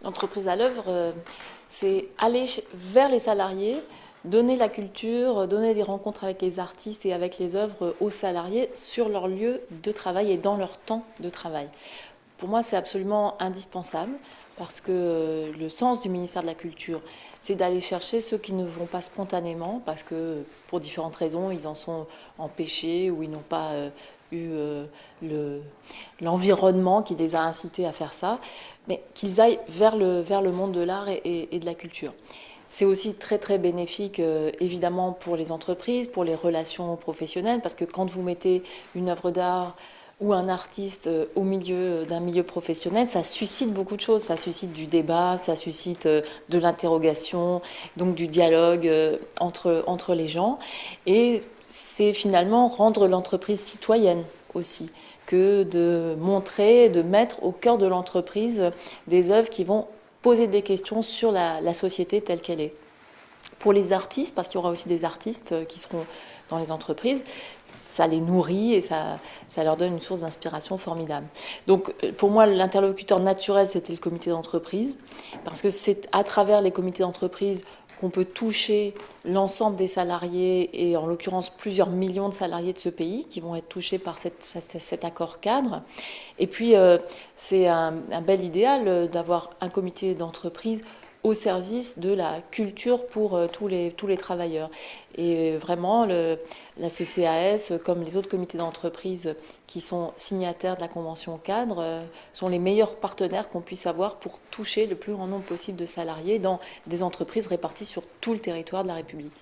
L'entreprise à l'œuvre, c'est aller vers les salariés, donner la culture, donner des rencontres avec les artistes et avec les œuvres aux salariés sur leur lieu de travail et dans leur temps de travail. Pour moi, c'est absolument indispensable parce que le sens du ministère de la Culture, c'est d'aller chercher ceux qui ne vont pas spontanément parce que pour différentes raisons, ils en sont empêchés ou ils n'ont pas eu l'environnement qui les a incités à faire ça, mais qu'ils aillent vers le monde de l'art et de la culture. C'est aussi très très bénéfique évidemment pour les entreprises, pour les relations professionnelles, parce que quand vous mettez une œuvre d'art ou un artiste au milieu d'un milieu professionnel, ça suscite beaucoup de choses. Ça suscite du débat, ça suscite de l'interrogation, donc du dialogue entre les gens. Et c'est finalement rendre l'entreprise citoyenne aussi, que de montrer, de mettre au cœur de l'entreprise des œuvres qui vont poser des questions sur la société telle qu'elle est. Pour les artistes, parce qu'il y aura aussi des artistes qui seront dans les entreprises, ça les nourrit et ça leur donne une source d'inspiration formidable. Donc pour moi, l'interlocuteur naturel, c'était le comité d'entreprise, parce que c'est à travers les comités d'entreprise qu'on peut toucher l'ensemble des salariés, et en l'occurrence plusieurs millions de salariés de ce pays qui vont être touchés par cet accord cadre. Et puis c'est un bel idéal d'avoir un comité d'entreprise au service de la culture pour tous les travailleurs. Et vraiment, la CCAS, comme les autres comités d'entreprise qui sont signataires de la Convention cadre, sont les meilleurs partenaires qu'on puisse avoir pour toucher le plus grand nombre possible de salariés dans des entreprises réparties sur tout le territoire de la République.